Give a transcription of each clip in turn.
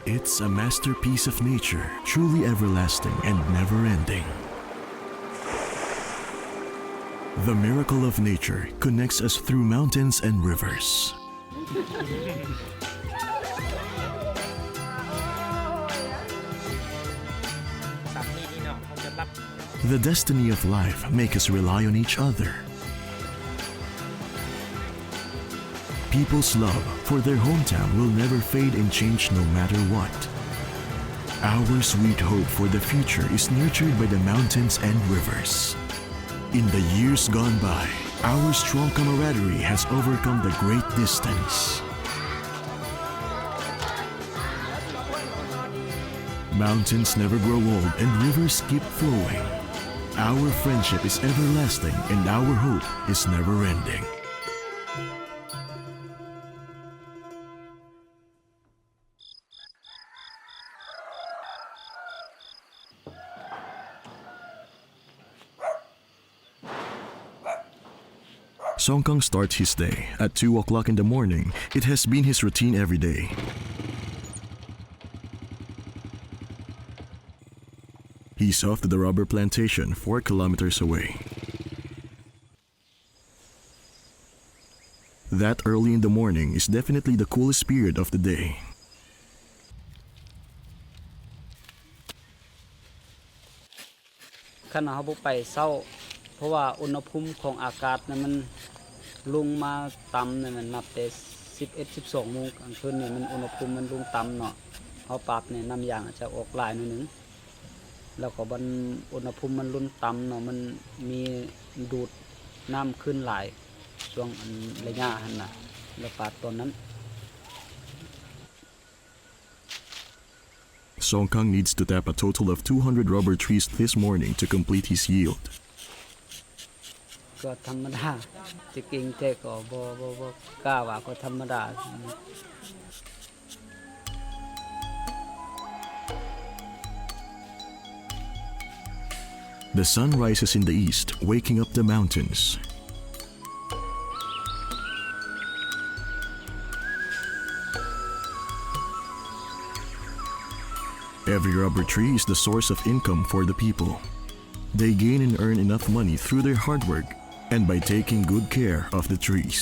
It's a masterpiece of nature, truly everlasting and never-ending. The miracle of nature connects us through mountains and rivers. The destiny of life makes us rely on each other. People's love for their hometown will never fade and change no matter what. Our sweet hope for the future is nurtured by the mountains and rivers. In the years gone by, our strong camaraderie has overcome the great distance. Mountains never grow old and rivers keep flowing. Our friendship is everlasting and our hope is never-ending. Song Kang starts his day at 2 o'clock in the morning. It has been his routine every day. He's off to the rubber plantation 4 kilometers away. That early in the morning is definitely the coolest period of the day.ขณะเขาบุไปเศร้าเพราะว่าอุณหภูมิของอากาศนั้นมันลงมาต่ำเนี่ยมันนับแต่11-12 โมงกลางคืนเนี่ยมันอุณหภูมิมันลงต่ำเนาะเขาปรับเนี่ยน้ำยางจะออกลายหนึ่งแล้วก็มันอุณหภูมิมันลงต่ำเนาะมันมีดูดน้ำขึ้นหลายช่วงระยะหันน่ะแล้วปาดตอนนั้น Song Kang needs to tap a total of 200 rubber trees this morning to complete his yield. ก็ธรรมดาจะเก่งแต่ก็บ่กล้าว่าก็ธรรมดา The sun rises in the east, waking up the mountains. Every rubber tree is the source of income for the people. They gain and earn enough money through their hard work and by taking good care of the trees.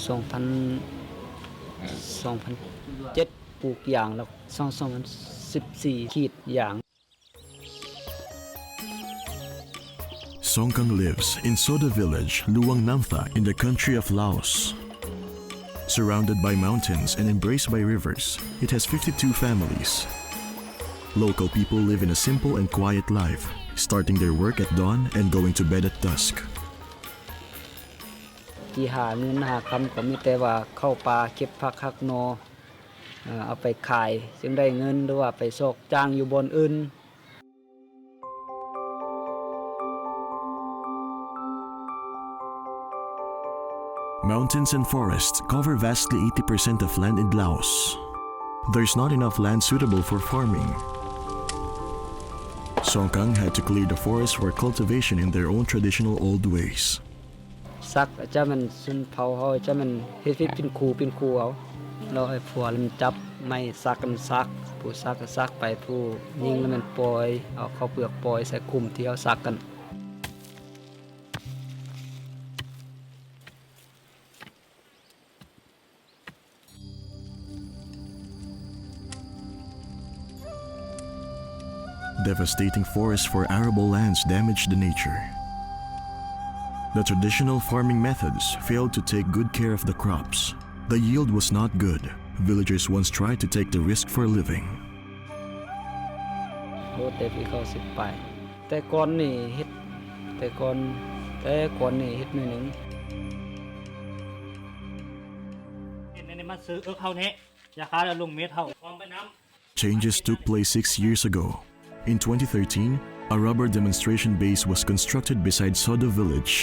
2007 ปลูกยางแล้ว2014 ขีดยาง Song Kang lives in Sodo village, Luang Namtha in the country of Laos. Surrounded by mountains and embraced by rivers, it has 52 families. Local people live in a simple and quiet life, starting their work at dawn and going to bed at dusk. ที่หาเงินหาคำก็มีแต่ว่าเข้าป่าเก็บผักหักนอเอาไปขายจึงได้เงินหรือว่าไปซอกจ้างอยู่บนอื่น Mountains and forests cover vastly 80% of land in Laos. There's not enough land suitable for farming. Song Kang had to clear the forest for cultivation in their own traditional old ways. ซักจะมันสุนเผาเฮาจะมันเฮ็ดเป็นคูเอาเราให้ผัวมันจับไม่ซักกันซักผู้ซักก็ซักไปผู้ยิงแล้วมันปล่อยเอาเข้าเปลือกปล่อยใส่คุมที่เฮาซักกัน Devastating forests for arable lands damaged the nature. The traditional farming methods failed to take good care of the crops. The yield was not good. Villagers once tried to take the risk for a living. โหแต่พี่เขาสิไปแต่ก่อนนี่เฮ็ดแต่ก่อนนี่เฮ็ดหน่อยนึง Changes took place 6 years ago. In 2013, a rubber demonstration base was constructed beside Sodo village.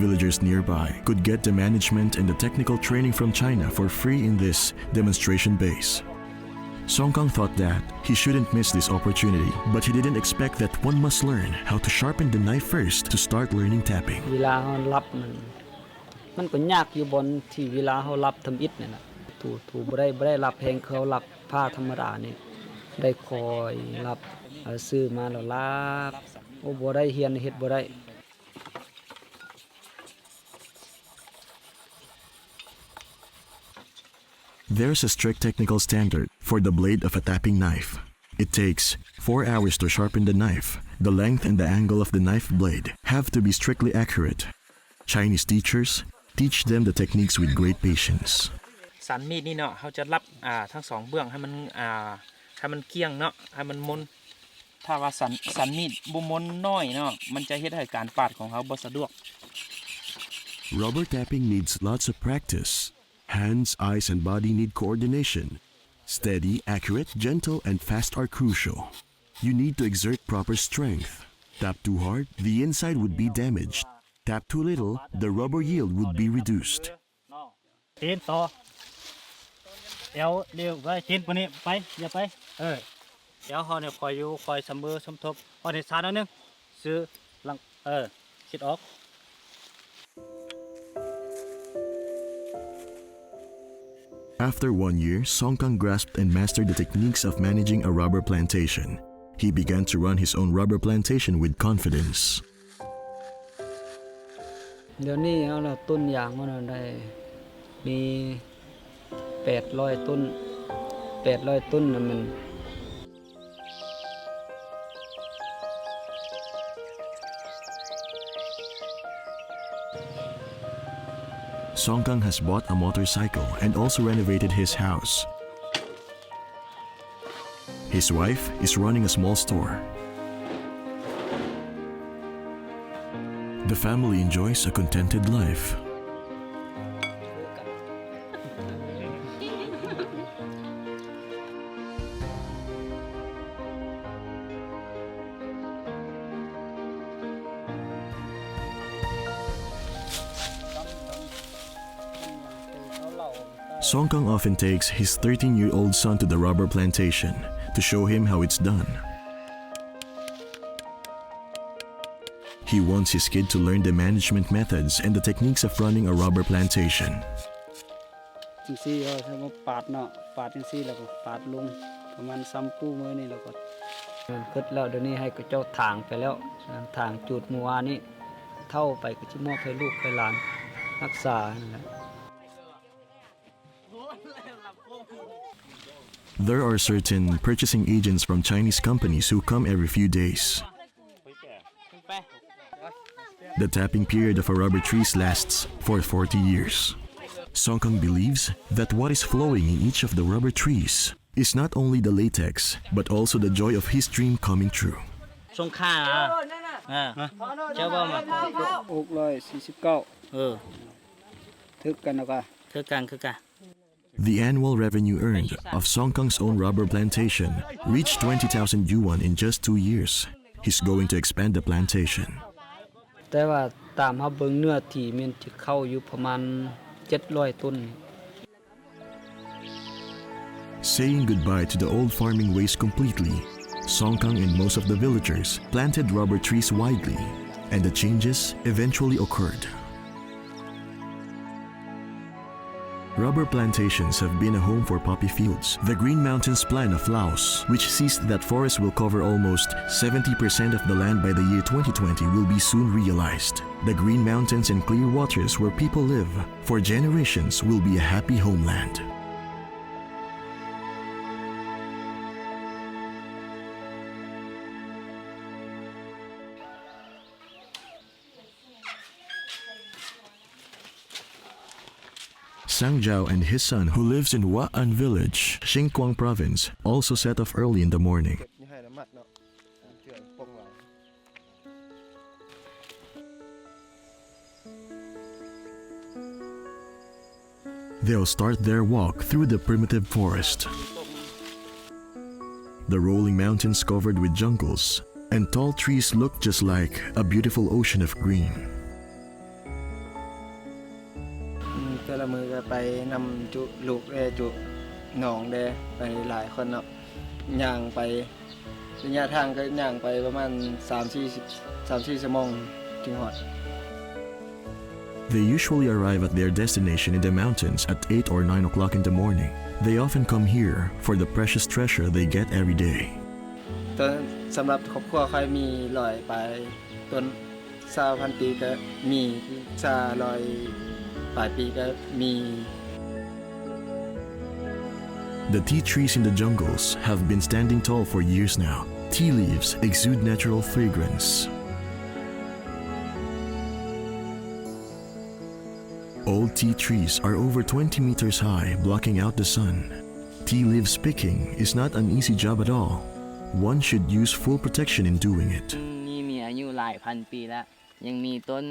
Villagers nearby could get the management and the technical training from China for free in this demonstration base. Song Kang thought that he shouldn't miss this opportunity, but he didn't expect that one must learn how to sharpen the knife first to start learning tapping. เวลาเฮารับมันก็ยากอยู่บนที่เวลาเฮารับทำอิฐนั่นน่ะ ถูบ่ได้รับแพงเขารับผ้าธรรมดานี่ได้คอยรับซื้อมาแล้วรับโอ้บ่ได้เฮียนเฮ็ดบ่ได้ There's a strict technical standard for the blade of a tapping knife. It takes 4 hours to sharpen the knife. The length and the angle of the knife blade have to be strictly accurate. Chinese teachers teach them the techniques with great patience. สันมีดนี่เนาะเขาจะรับทั้งสองเบื้องให้มันเกี้ยงเนาะให้มันมนถ้าว่าสันมีดบ่มนน้อยเนาะมันจะเฮ็ดให้การปาดของเขาบ่สะดวก Rubber tapping needs lots of practice. Hands, eyes, and body need coordination. Steady, accurate, gentle, and fast are crucial. You need to exert proper strength. Tap too hard, the inside would be damaged. Tap too little, the rubber yield would be reduced. ตีนต่อเดี๋ยวเร็วไปตีนปนี้ไปอย่าไปเดี๋ยวเขาเนี่ยคอยอยู่คอยสมอสมทบพอเนี่ยชาแล้วนึงซื้อหลังคิดออก After 1 year, Song Kang grasped and mastered the techniques of managing a rubber plantation. He began to run his own rubber plantation with confidence. เดี๋ยวนี้เอาละต้นยางมันได้มี800ต้นน่ะมัน Song Kang has bought a motorcycle and also renovated his house. His wife is running a small store. The family enjoys a contented life. Song Kang often takes his 13-year-old son to the rubber plantation to show him how it's done. He wants his kid to learn the management methods and the techniques of running a rubber plantation. จังซี่ถ้ามาปาดเนาะปาดจังซี่แล้วก็ปาดลงประมาณ3คู่มือนี่แล้วก็เกิดแล้วเดี๋ยวนี้ให้เจ้าถางไปแล้วถางจุดเมื่อวานนี้เท่าไปก็สิมอบให้ลูกให้หลานรักษานั่นแหละ There are certain purchasing agents from Chinese companies who come every few days. The tapping period of a rubber tree lasts for 40 years. Song Kang believes that what is flowing in each of the rubber trees is not only the latex, but also the joy of his dream coming true. สงค่าเจ้าบ่มา649ถึกกันแล้วก็ คือกัน The annual revenue earned of Song Kang's own rubber plantation reached 20,000 yuan in just 2 years. He's going to expand the plantation. แต่ว่าตามเฮาเบิ่งเนื้อที่มันสิเข้าอยู่ประมาณ700ต้น Saying goodbye to the old farming ways completely, Song Kang and most of the villagers planted rubber trees widely, and the changes eventually occurred. Rubber plantations have been a home for poppy fields. The Green Mountains Plan of Laos, which sees that forests will cover almost 70% of the land by the year 2020, will be soon realized. The Green Mountains and clear waters where people live for generations will be a happy homeland. Sang Jiao and his son, who lives in Wa'an village, Xingguang province, also set off early in the morning. They'll start their walk through the primitive forest. The rolling mountains covered with jungles, and tall trees look just like a beautiful ocean of green. แต่ละมือก็ไปนำจุลูกจุหนองเดไปหลายคนเนาะย่างไประยะทางก็ย่างไปประมาณ3-4 ชั่วโมงถึงฮอด They usually arrive at their destination in the mountains at 8 or 9 o'clock in the morning. They often come here for the precious treasure they get every day. ตอนสำหรับครอบครัวใครมีลอยไปต้น20,000 ปีก็มีลอยปลายปีก็มี The tea trees in the jungles have been standing tall for years now. Tea leaves exude natural fragrance. Old tea trees are over 20 meters high, blocking out the sun. Tea leaves picking is not an easy job at all. One should use full protection in doing it. นี่มีอายุหลายพันปีแล้วยังมีต้น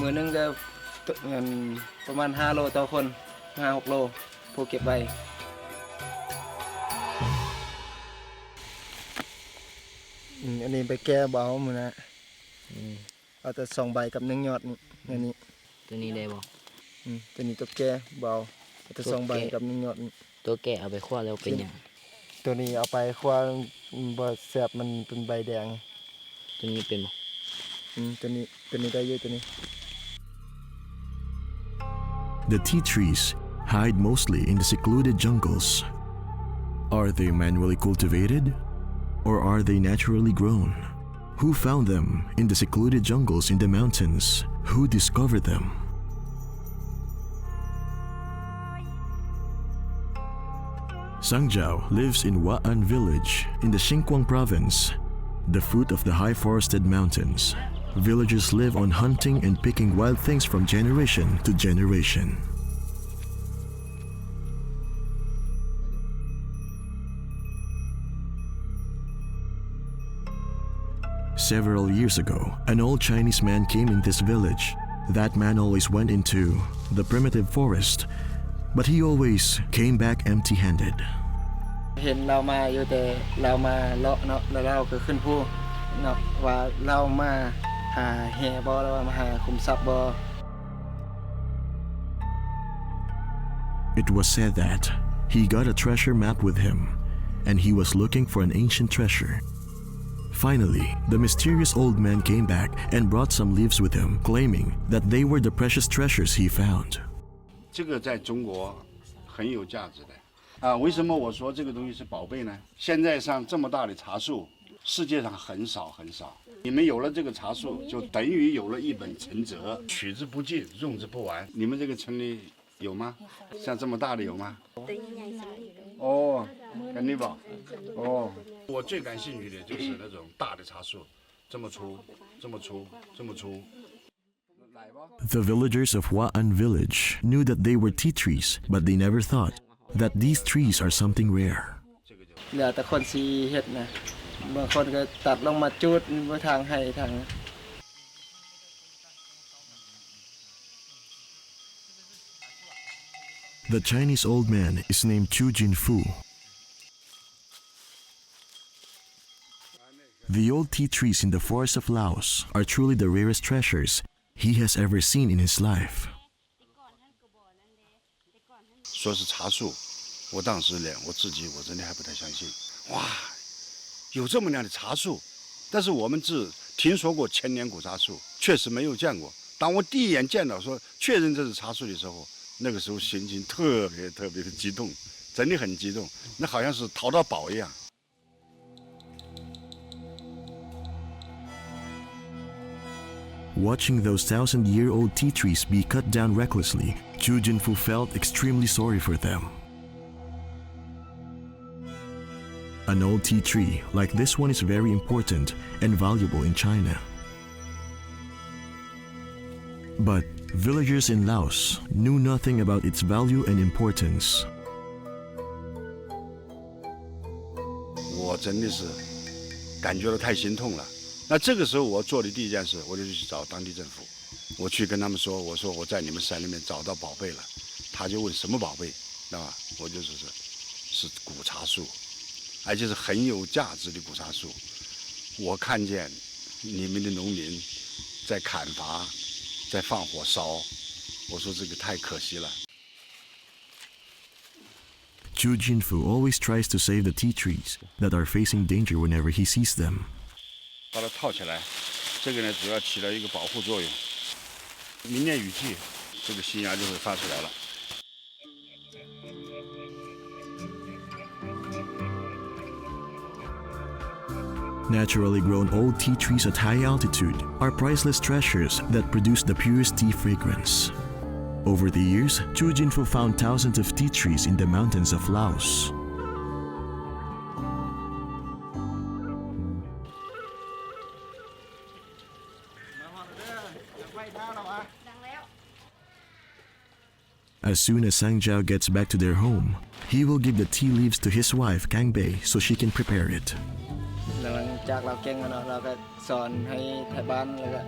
มือนึงก็ประมาณ5 โลต่อคน 5-6 โลผู้เก็บไว้อันนี้ไปแก้เบามือนะเอาแต่2 ใบกับ1 ยอดนี่นี่ ตัวนี้ได้บ่ ตัวนี้ตัวแก้เบาเอาแต่2 ใบกับ1 ยอด ตัวแก่เอาไปคั่วแล้วเป็นหยัง ตัวนี้เอาไปคั่วบ่แซ่บมันเป็นใบแดง ตัวนี้เป็นบ่ ตัวนี้ได้เยอะตัวนี้ The tea trees hide mostly in the secluded jungles. Are they manually cultivated, or are they naturally grown? Who found them in the secluded jungles in the mountains? Who discovered them? Sangjiao lives in Waan village in the Xinjiang province, the foot of the high forested mountains. Villagers live on hunting and picking wild things from generation to generation. Several years ago, an old Chinese man came in this village. That man always went into the primitive forest, but he always came back empty-handed. เห็นเรามาอยู่แต่เรามาเลาะเนาะแล้วเราก็ขึ้นภูเนาะว่าเรามาหาแห่บ่แล้วว่ามาหาคุมทรัพย์บ่ It was said that he got a treasure map with him, and he was looking for an ancient treasure. Finally, the mysterious old man came back and brought some leaves with him, claiming that they were the precious treasures he found. 这个在中国很有价值的为什么我说这个东西是宝贝呢？现在像这么大的茶树，世界上很少很少。你们有了这个茶树，就等于有了一本陈哲，取之不尽，用之不完。你们这个村里有吗？像这么大的有吗？哦，肯定吧。哦，我最感兴趣的就是那种大的茶树，这么粗，这么粗，这么粗。 The villagers of Waan village knew that they were tea trees, but they never thought that these trees are something rare. เหลือแต่คนสีเฮ็ดนะบางคนก็ตัดลงมาจูดไว้ทางให้ทาง The Chinese old man is named Chu Jinfu. The old tea trees in the forests of Laos are truly the rarest treasures he has ever seen in his life. 说是茶树，我当时连我自己我真的还不太相信。哇，有这么亮的茶树，但是我们只听说过千年古茶树，确实没有见过。当我第一眼见到说确认这是茶树的时候，那个时候心情特别特别的激动，真的很激动，那好像是淘到宝一样。 Watching those 1,000-year-old tea trees be cut down recklessly, Chu Jinfu felt extremely sorry for them. An old tea tree like this one is very important and valuable in China. But villagers in Laos knew nothing about its value and importance. 我真的是感觉到太心痛了。那这个时候我做的第一件事，我就去找当地政府，我去跟他们说，我说我在你们山里面找到宝贝了。他就问什么宝贝，知道吧？我就说是古茶树，而且是很有价值的古茶树。我看见你们的农民在砍伐，在放火烧，我说这个太可惜了。Chu Jinfu always tries to save the tea trees that are facing danger whenever he sees them. 把它套起来，这个呢主要起到一个保护作用。明年雨季，这个新芽就会发出来了。Naturally grown old tea trees at high altitude are priceless treasures that produce the purest tea fragrance. Over the years, Chu Jinfu found thousands of tea trees in the mountains of Laos. As soon as Sang Jiao gets back to their home, he will give the tea leaves to his wife Kang Bei so she can prepare it. หลังจากเราเก่งแล้วเนาะเราก็สอนให้ไทยบ้านแล้วก็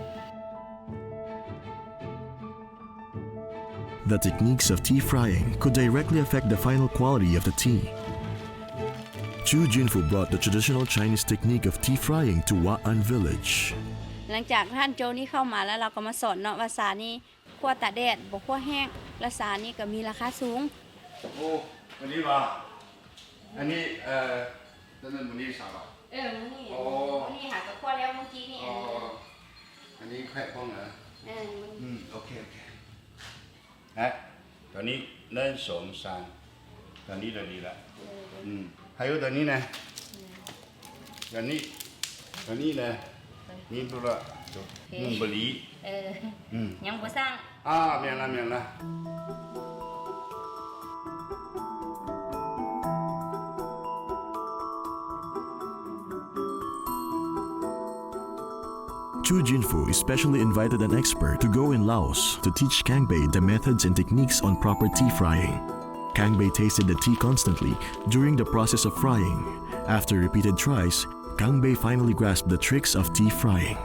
The techniques of tea frying could directly affect the final quality of the tea. Chu Jinfu brought the traditional Chinese technique of tea frying to Wa'an village. หลังจากท่านโจนี่เข้ามาแล้วเราก็มาสอนเนาะว่าสานี่คั่วตากแดดบ่คั่วแห้งและสานี่ก็มีราคาสูง โอ้อันนี้ป่ะอันนี้นั่นมันนี่啥吧มื้อนี้มื้อนี้หากับคั่วแล้วเมื่อกี้นี่อันนี้แค่พองเหรอโอเคตอนนี้1 2 3ตอนนี้就ดี了还有ตอนนี้นะตอนนี้นะนี่ดูละ不离ยังบ่สร้าง明了Chu Jinfu especially invited an expert to go in Laos to teach Kang Bei the methods and techniques on proper tea frying. Kang Bei tasted the tea constantly during the process of frying. After repeated tries, Kang Bei finally grasped the tricks of tea frying.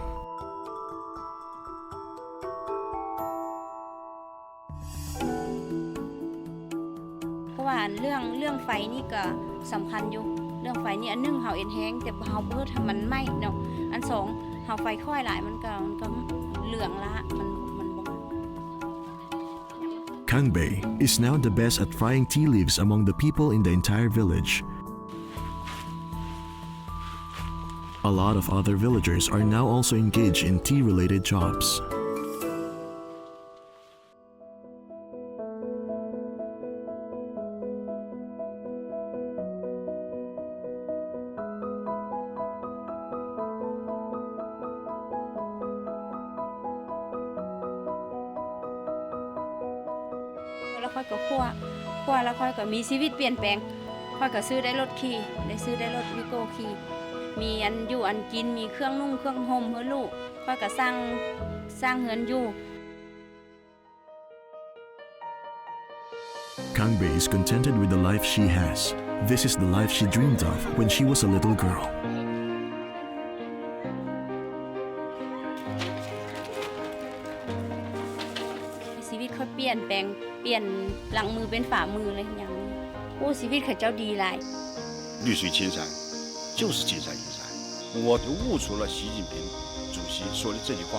เพราะว่าเรื่องไฟนี่ก็สำคัญอยู่เรื่องไฟนี่อันนึงเฮาเอ็นแห้งแต่เฮาบ่ทำมันไหม้เนาะอันสองเฮาไฟค่อยหลายมันก็เหลืองละมันบ่ Kang Bei is now the best at frying tea leaves among the people in the entire village. A lot of other villagers are now also engaged in tea-related jobs.แล้วค่อยก็คั่วแล้วค่อยก็มีชีวิตเปลี่ยนแปลงค่อยก็ซื้อได้รถขี่ได้ซื้อได้รถวิโก้ขี่มีอันอยู่อันกินมีเครื่องนุ่งเครื่องห่มให้ลูกค่อยก็สร้างเฮือนอยู่ Kang Bei is contented with the life she has. This is the life she dreamed of when she was a little girl. ชีวิตเขาเปลี่ยนแปลงเปลี่ยนหลังมือเป็นฝ่ามือเลยอย่างนี้โอ้ชีวิตเขาเจ้าดีหลาย绿水青山就是金山银山。我就悟出了习近平主席说的这句话，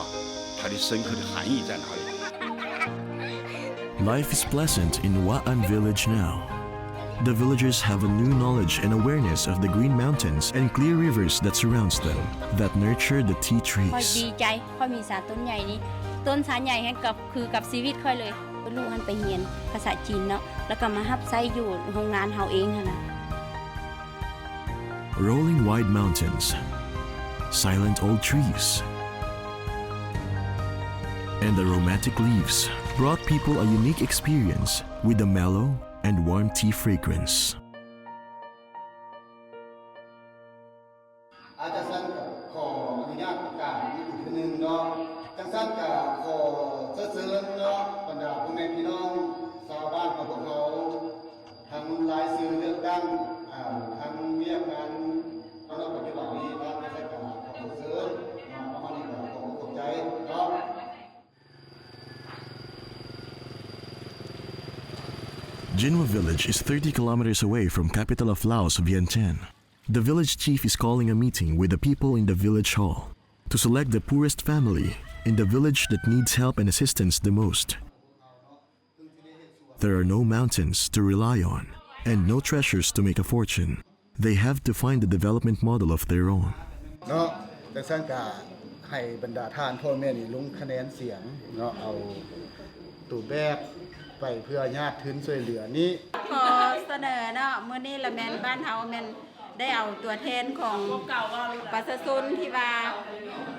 它的深刻的含义在哪里？ Life is pleasant in Wa'an village now. The villagers have a new knowledge and awareness of the green mountains and clear rivers that surrounds them, that nurture the tea ค่อย trees. ดีใจค่อยมีสารต้นใหญ่นี้ต้นสารใหญ่ให้กับชีวิตค่อยเลยลูกหันไปเรียนภาษาจีนเนาะแล้วก็มาฮับไส้อยู่โรงงานเฮาเองนะ Rolling wide mountains, silent old trees, and aromatic leaves brought people a unique experience with a mellow and warm tea fragrance. อาจารย์สั้นกับขออนุญาตประกาศอีกทีหนึ่งเนาะจังสั้นกับขอเชิญเนาะบรรดาพ่อแม่พี่น้องชาวบ้านของพวกเขาทั้งรายชื่อเลือกตั้งทั้งเวียกงานตอนปัจจุบันนี้เนาะใน Jinhua village is 30 kilometers away from capital of Laos, Vientiane. The village chief is calling a meeting with the people in the village hall to select the poorest family in the village that needs help and assistance the most. There are no mountains to rely on and no treasures to make a fortune. They have to find the development model of their own. เนาะแต่สร้างกาให้บรรดาทานพ่อแม่นี่ลงคะแนนเสียงเนาะเอาตู้แบบไปเพื่อญาติทุนช่วยเหลือนี้ ขอเสนอเนาะมื้อนี้ละแม่นบ้านเฮาแม่นได้เอาตัวแทนของประชาชน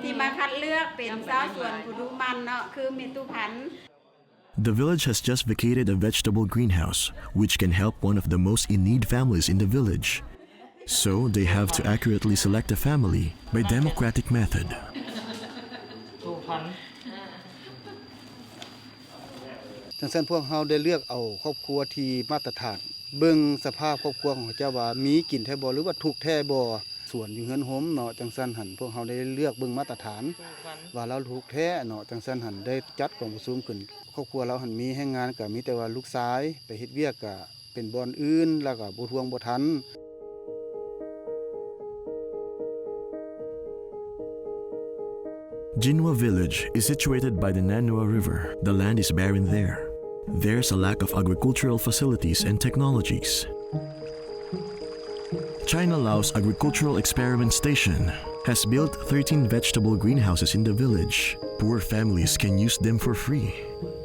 ที่มาคัดเลือกเป็นชาวสวนผู้ดูมันเนาะคือมีตุพันธ์ The village has just vacated a vegetable greenhouse, which can help one of the most in-need families in the village. So they have to accurately select a family by democratic method. จังซั่นพวกเฮาได้เลือกเอาครอบครัวที่มาตรฐานเบิ่งสภาพครอบครัวของเจ้าว่ามีกินแท้บ่หรือว่าทุกข์แท้บ่ส่วนอยู่เฮือนโฮมเนาะจังซั่นหันพวกเฮาได้เลือกเบิ่งมาตรฐานว่าเราทุกข์แท้เนาะจังซั่นหันได้จัดกล่องประชุมขึ้นครอบครัวเราหันมีแรงงานก็มีแต่ว่าลูกชายไปเฮ็ดเวียกก็เป็นบ่อนอื่นแล้วก็บ่ทวงบ่ทัน Jinhua village is situated by the Nanua River. The land is barren there. There's a lack of agricultural facilities and technologies. China-Laos Agricultural Experiment Station has built 13 vegetable greenhouses in the village. Poor families can use them for free.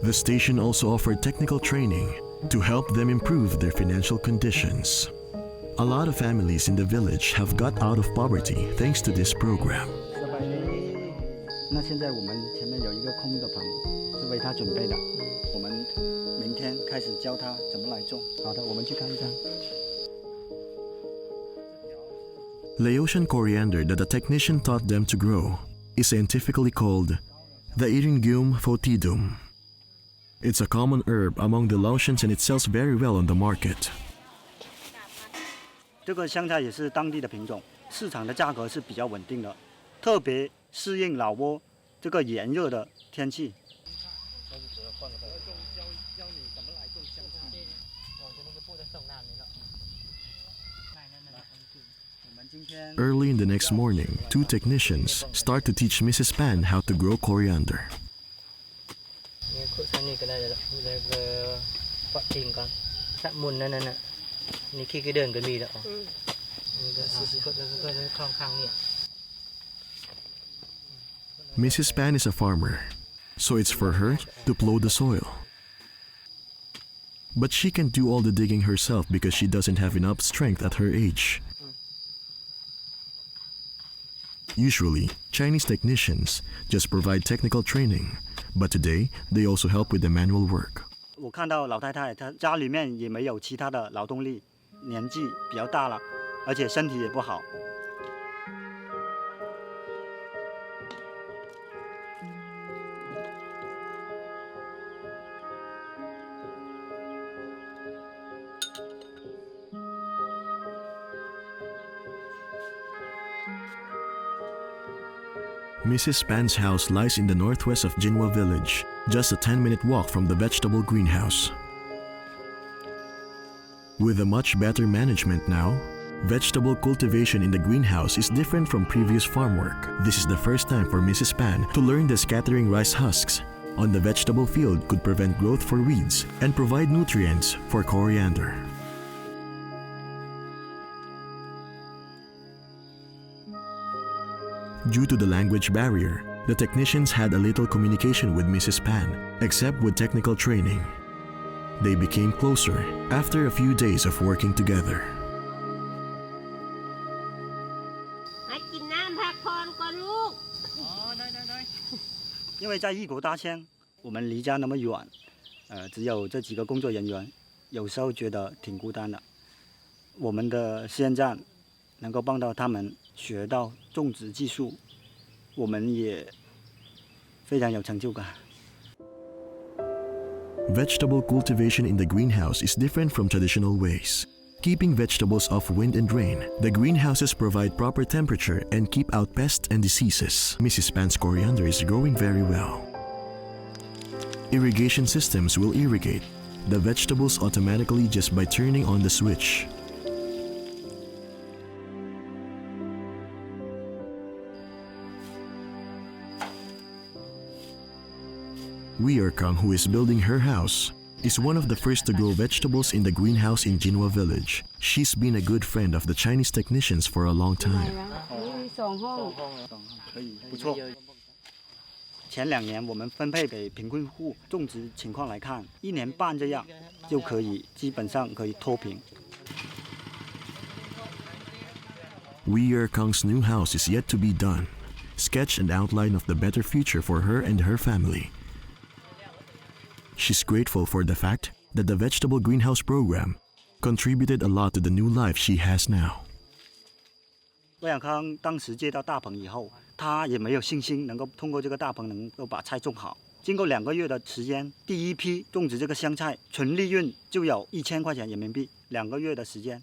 The station also offered technical training to help them improve their financial conditions. A lot of families in the village have got out of poverty thanks to this program. 那现在我们前面有一个空的棚，是为他准备的。我们明天开始教他怎么来种。好的，我们去看一看。 Laotian coriander that the technician taught them to grow is scientifically called the Eryngium foetidum. It's a common herb among the Laotians and it sells very well on the market. 这个香菜也是当地的品种，市场的价格是比较稳定的，特别适应老挝这个炎热的天气。 Early in the next morning, two technicians start to teach Mrs. Pan how to grow coriander. Mrs. Pan is a farmer, so it's for her to plow the soil. But she can do all the digging herself because she doesn't have enough strength at her age. Usually, Chinese technicians just provide technical training, but today they also help with the manual work. 我看到老太太，她家里面也没有其他的劳动力，年纪比较大了，而且身体也不好。 Mrs. Pan's house lies in the northwest of Jinhua village, just a 10-minute walk from the vegetable greenhouse. With a much better management now, vegetable cultivation in the greenhouse is different from previous farm work. This is the first time for Mrs. Pan to learn that scattering rice husks on the vegetable field could prevent growth for weeds and provide nutrients for coriander. Due to the language barrier, the technicians had a little communication with Mrs. Pan, except with technical training. They became closer after a few days of working together. 因为在异国他乡，我们离家那么远，只有这几个工作人员，有时候觉得挺孤单的。我们的实验站能够帮到他们学到种植技术，我们也非常有成就感。 Vegetable cultivation in the greenhouse is different from traditional ways. Keeping vegetables off wind and rain, the greenhouses provide proper temperature and keep out pests and diseases. Mrs. Pan's coriander is growing very well. Irrigation systems will irrigate the vegetables automatically just by turning on the switch. Wee Kang, who is building her house, is one of the first to grow vegetables in the greenhouse in Jinhua village. She's been a good friend of the Chinese technicians for a long time. 可以，不错。前2年我们分配给贫困户种植情况来看，1年半这样就可以基本上可以脱贫。Wee Kang's new house is yet to be done. Sketch and outline of the better future for her and her family. She's grateful for the fact that the vegetable greenhouse program contributed a lot to the new life she has now. 魏永康当时接到大棚以后，他也没有信心能够通过这个大棚能够把菜种好。经过2个月的时间，第一批种植这个香菜，纯利润就有1000块钱人民币。2个月的时间。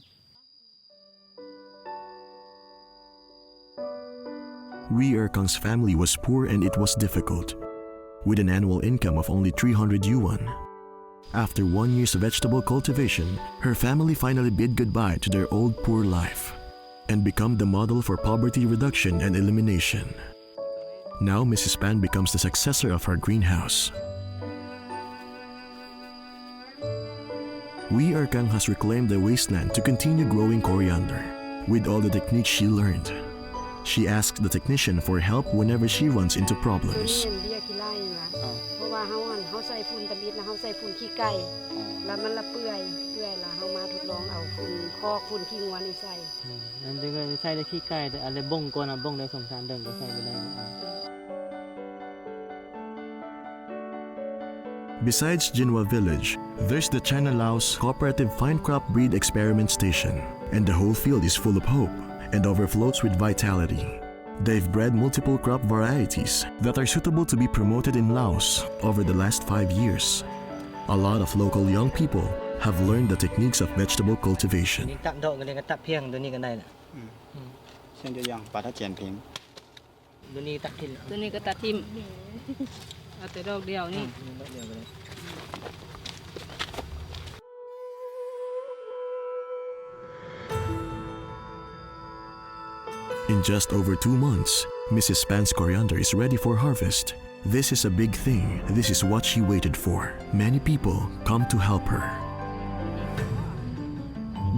Wee Kang's family was poor and it was difficult, with an annual income of only 300 yuan. After 1 year's vegetable cultivation, her family finally bid goodbye to their old poor life and become the model for poverty reduction and elimination. Now Mrs. Pan becomes the successor of her greenhouse. Wee Kang has reclaimed the wasteland to continue growing coriander with all the techniques she learned. She asks the technician for help whenever she runs into problems. เพราะว่าเขาใส่ฝุ่นตะบิดแล้วเขาใส่ฝุ่นขี้ไก่แล้วมันละเปื่อยแล้วเขามาทดลองเอาฝุ่นคอกฝุ่นขี้งัวนี่ใส่ นั่นก็ใส่ได้ขี้ไก่แต่อะไรบ่งก่อนบ่งได้2-3 เดือนก็ใส่ไปได้ Besides Jinhua village, there's the China-Laos cooperative fine crop breed experiment station, and the whole field is full of hope and overflows with vitality. They've bred multiple crop varieties that are suitable to be promoted in Laos over the last 5 years. A lot of local young people have learned the techniques of vegetable cultivation. ตัดดอกกันเลยก็ตัดเพียงตัวนี้ก็ได้แหละเช่นเดียวกัน把它剪平ตัวนี้ตัดทิ้งตัวนี้ก็ตัดทิ่มเอาแต่ดอกเดียวนี่ In just over 2 months, Mrs. Pan's coriander is ready for harvest. This is a big thing. This is what she waited for. Many people come to help her.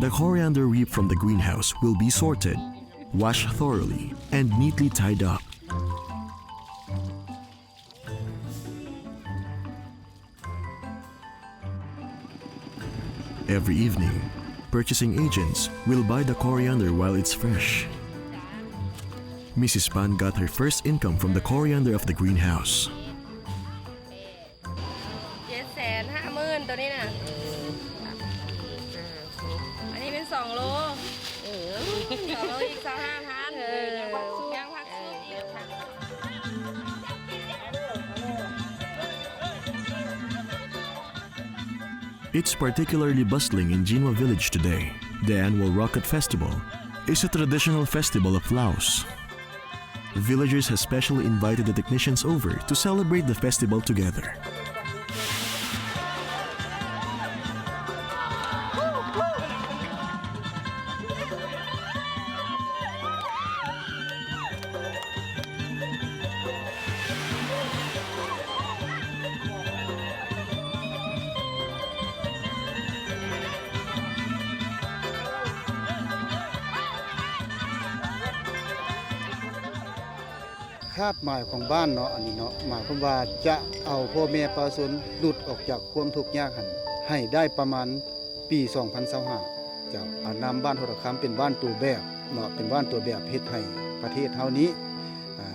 The coriander reaped from the greenhouse will be sorted, washed thoroughly, and neatly tied up. Every evening, purchasing agents will buy the coriander while it's fresh. Mrs. Pan got her first income from the coriander of the greenhouse. 750,000ตัวนี้น่ะอันนี้เป็น2 โล2 โลอีก 25,000ยังพักสู้อีก It's particularly bustling in Jinhua village today. The annual Rocket Festival is a traditional festival of Laos. Villagers have specially invited the technicians over to celebrate the festival together.คาดหมายของบ้านเนาะอันนี้เนาะหมายความว่าจะเอาพ่อแม่ประชาชนหลุดออกจากความทุกข์ยากหันให้ได้ประมาณปี2025จะเอานำบ้านโหระคำเป็นบ้านตัวแบบเนาะเป็นบ้านตัวแบบเฮ็ดให้ประเทศเฮานี้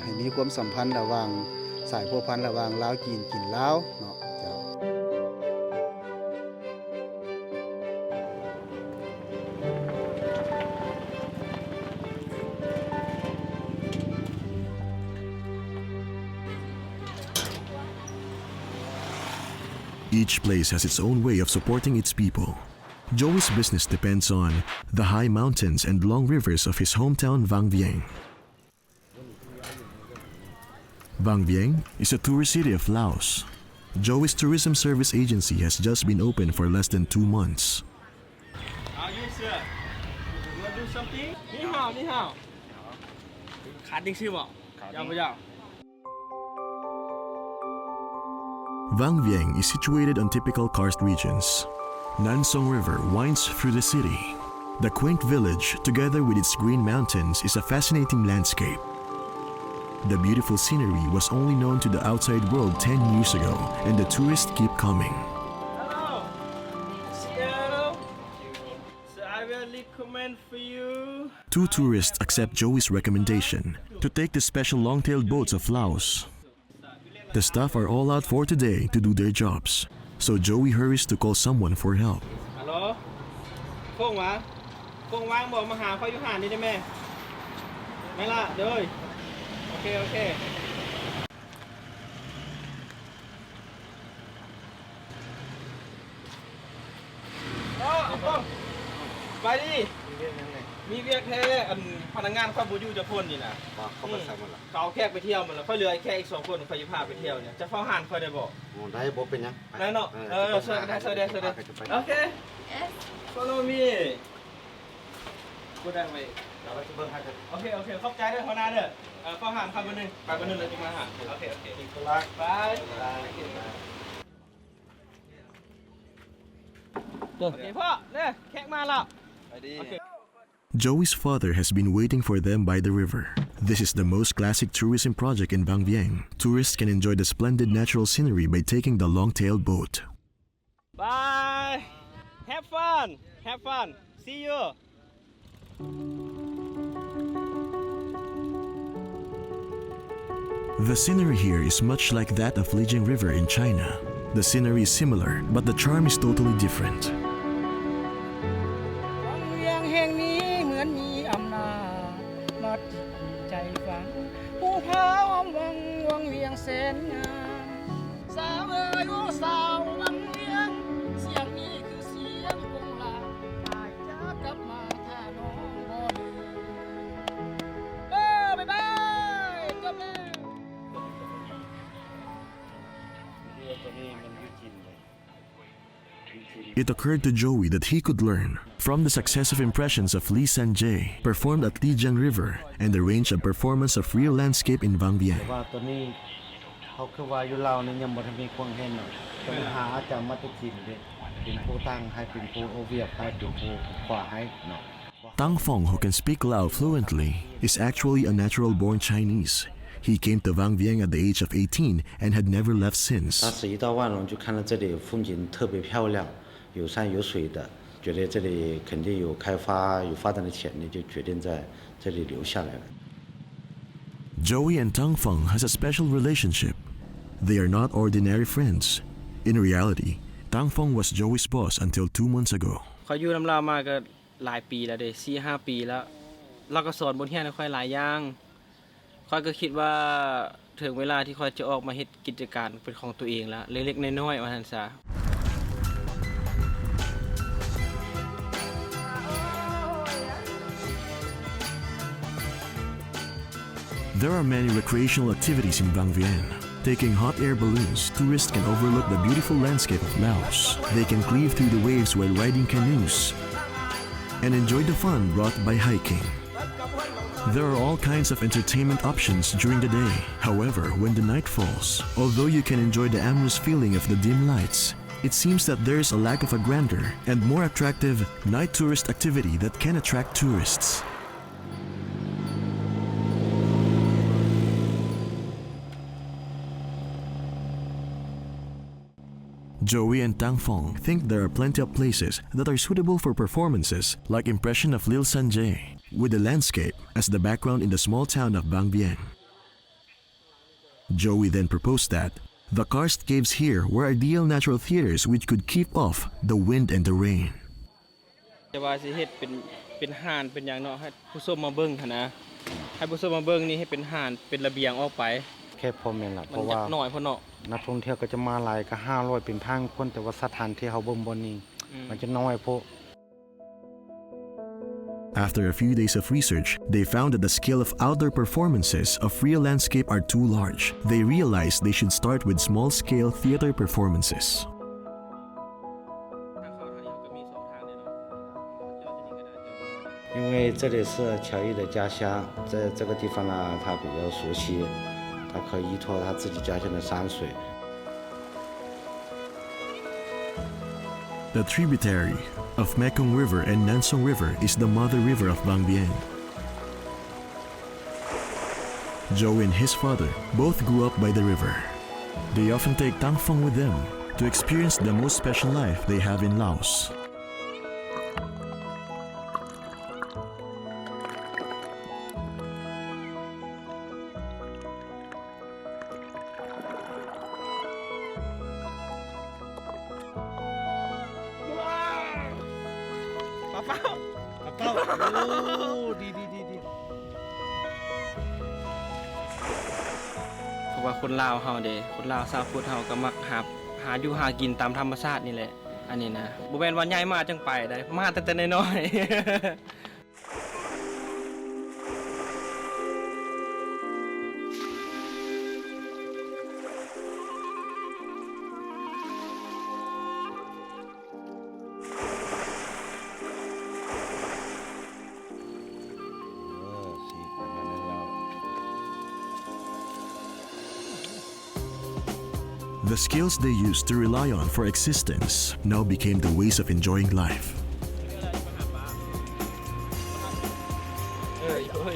ให้มีความสัมพันธ์ระหว่างสายพัวพันธุ์ระหว่างลาวจีนลาวเนาะเจ้า Each place has its own way of supporting its people. Joey's business depends on the high mountains and long rivers of his hometown Vang Vieng. Vang Vieng is a tourist city of Laos. Joey's tourism service agency has just been open for less than 2 months. Are you sir? You want to do something? 你好，你好。卡丁是不？要不要？ Vang Vieng is situated on typical karst regions. Nansong River winds through the city. The quaint village, together with its green mountains, is a fascinating landscape. The beautiful scenery was only known to the outside world 10 years ago, and the tourists keep coming. Hello. Hello. So I will recommend for you. 2 tourists accept Joey's recommendation to take the special long-tailed boats of Laos. The staff are all out for today to do their jobs, so Joey hurries to call someone for help. Hello. พงวะพงวางบอกมาหาเขาอยู่หานี่ได้ไหมไม่ละเด้อโอเคโอเคพงไปดิมีเวียกแค่พนักงานเขาบูยูจะพ่นนี่นะเขาไปใส่หมดละเขาแค่ไปเที่ยวมันแล้วเขาเหลือแค่อีก2 คนเขาจะพาไปเที่ยวเนี่ยจะเฝ้าหันเขาได้บอกได้บอกเป็นยังได้เนาะเชิญได้โอเค follow me กูได้ไหมโอเคขอบใจด้วยหัวหน้าเด้อเฝ้าหันคำวันนึงไปวันนึงเลยจริงมาหาโอเคไปโอเคพ่อเนี่ยแขกมาแล้วไปดี Joey's father has been waiting for them by the river. This is the most classic tourism project in Vang Vieng. Tourists can enjoy the splendid natural scenery by taking the long-tailed boat. Bye. Have fun. See you. The scenery here is much like that of Lijiang River in China. The scenery is similar, but the charm is totally different. แห่งนี้เหมือนมีอำนาจมัดใจฟังผู้พาอ้อมวังเวียงแสนงามสาวเอ๋ยโอ้สาววังเวียงเสียงนี้คือเสียงกงลาอายจะกลับมาถ้าน้องบ่ลืมบ๊ายบายจบแล้ว It occurred to Joey that he could learn from the successive impressions of Lee Sanjay performed at Lijiang River and the range of performance of real landscape in Vang Vieng. ว่าตัวนี้เขาคือว่าอยู่ลาวนี่ยังบ่ทันมีความเห็นเนาะต้องหาอาจารย์มาตุจินเด้เป็นผู้ตั้งให้เป็นผู้โอเวียบให้เป็นผู้ขวาให้เนาะ Tang Fong, who can speak Lao fluently, is actually a natural-born Chinese. He came to Vang Vieng at the age of 18 and had never left since. 当时一到万隆就看到这里风景特别漂亮，有山有水的，觉得这里肯定有开发、有发展的潜力，就决定在这里留下来了。 Joey and Tang Feng has a special relationship. They are not ordinary friends. In reality, Tang Feng was Joey's boss until 2 months ago. เขาอยู่น้ำลาวมาก็หลายปีแล้วเด้4-5 ปีแล้วเราก็สอนบทเรียนให้ค่อยหลายอย่างค่อยก็คิดว่าถึงเวลาที่ค่อยจะออกมาเฮ็ดกิจการเป็นของตัวเองแล้วเล็กๆน้อยๆว่าซั่นซะ There are many recreational activities in Vang Vieng. Taking hot air balloons, tourists can overlook the beautiful landscape of Laos. They can cleave through the waves while riding canoes and enjoy the fun brought by hiking. There are all kinds of entertainment options during the day. However, when the night falls, although you can enjoy the amorous feeling of the dim lights, it seems that there is a lack of a grander and more attractive night tourist activity that can attract tourists. Joey and Tang Fong think there are plenty of places that are suitable for performances like Impression of Lil Sanjay, with the landscape as the background in the small town of Vang Vieng. Joey then proposed that the karst caves here were ideal natural theaters which could keep off the wind and the rain. จะว่าสิเฮ็ดเป็นห่านเป็นหยังเนาะให้ผู้ชมมาเบิ่งหั่นนะให้ผู้ชมมาเบิ่งนี่ให้เป็นห่านเป็นระเบียงออกไป แค่พอแม่นล่ะเพ มัน ราะ จั ว่าก หน่อยพอเนาะ นักท่องเที่ยวก็จะมาหลายก็500เป็นพันคนแต่ว่าสถานที่เฮาเบิ่งบ่นี้มันจะน้อยพอ After a few days of research, they found that the scale of outdoor performances of real landscape are too large. They realized they should start with small-scale theater performances. 因为这里是乔伊的家乡，在这个地方呢，他比较熟悉，他可以依托他自己家乡的山水。 The tributary of Mekong River and Nansong River is the mother river of Vang Vieng. Joe and his father both grew up by the river. They often take Tang Phong with them to experience the most special life they have in Laos. Đi. เพราะว่าคนลาวเฮาเด้คนลาวชาวพุทธเฮาก็มักหาอยู่หากินตามธรรมชาตินี่แหละอันนี้นะบ่แม่นว่าใหญ่มาจังไปได้มาตั้งแต่น้อยๆ The skills they used to rely on for existence now became the ways of enjoying life.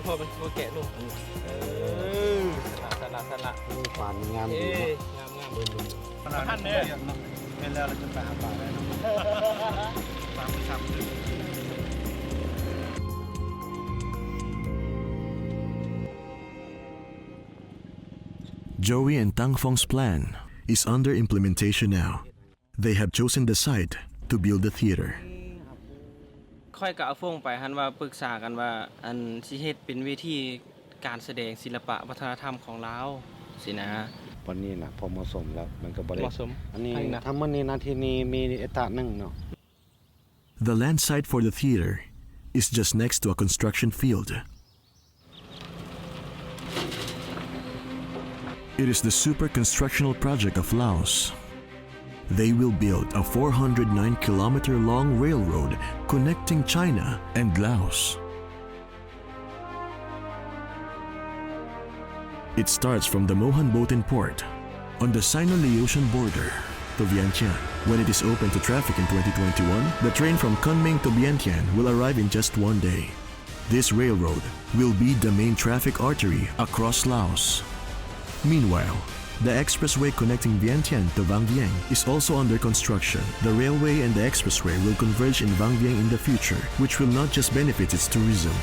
พ่อมันพ่อแกะลูกสละ ปานงามดี งาม ท่านเนี่ยเป็นแล้วเราจะไปหาปลาได้เนาะปลาไม่ซ้ำเลย Joey and Tang Fong's plan is under implementation now. They have chosen the site to build the theater. ค่อยก็เอาฟงไปหันว่าปรึกษากันว่าอันสิเฮ็ดเป็นเวทีการแสดงศิลปะวัฒนธรรมของลาวสินะ วันนี้นะพอเหมาะสมแล้วมันก็บ่ได้ เหมาะสม อันนี้ถ้ามื้อนี้นาทีนี้มีเอตาหนึ่งเนาะ The land site for the theater is just next to a construction field. It is the super constructional project of Laos. They will build a 409-kilometer-long railroad connecting China and Laos. It starts from the Mohanboten port on the Sino-Laotian border to Vientiane. When it is open to traffic in 2021, the train from Kunming to Vientiane will arrive in just one day. This railroad will be the main traffic artery across Laos. Meanwhile, the expressway connecting Vientiane to Vang Vieng is also under construction. The railway and the expressway will converge in Vang Vieng in the future, which will not just benefit its tourism.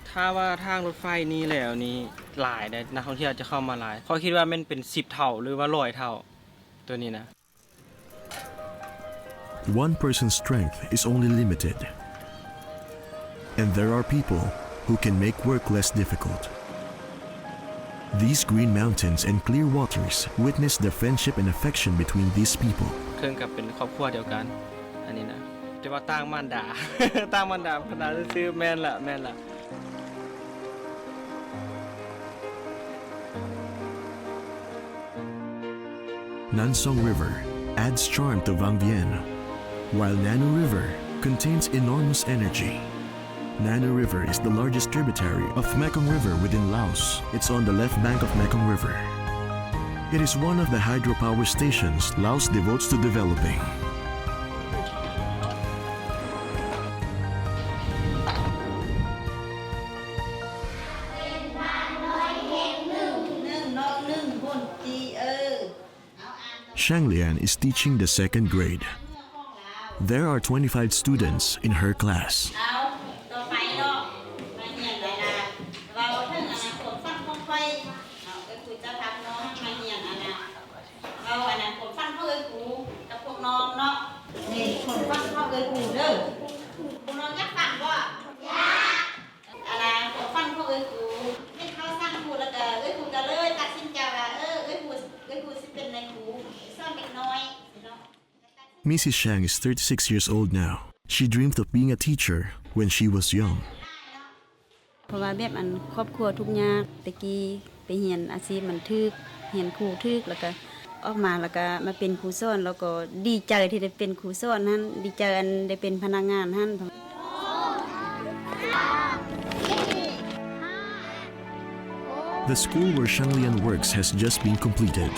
ถ้าว่าทางรถไฟนี้แล้วนี่หลายได้นักท่องเที่ยวจะเข้ามาหลายเขาคิดว่ามันเป็น10 เท่าหรือว่า100 เท่าตัวนี้นะ One person's strength is only limited, and there are people who can make work less difficult. These green mountains and clear waters witness the friendship and affection between these people. เครื่องกับเป็นครอบครัวเดียวกันอันนี้นะแต่ว่าต่างมารดา ต่างมารดาขนาดซื้อแม่นละ Nansong River adds charm to Vang Vieng, while Nanu River contains enormous energy. Nanu River is the largest tributary of Mekong River within Laos. It's on the left bank of Mekong River. It is one of the hydropower stations Laos devotes to developing. Shanglian is teaching the second grade. There are 25 students in her class. Mrs. Shang is 36 years old now. She dreamed of being a teacher when she was young. เพราะว่าแบบอันครอบครัวทุกอย่างตะกี้ไปเรียนอาชีพมันทึกเรียนครูทึกแล้วก็ออกมาแล้วก็มาเป็นครูสอนแล้วก็ดีใจที่ได้เป็นครูสอนนั้นดีใจอันได้เป็นพนักงานนั้น The school where Shanglian works has just been completed.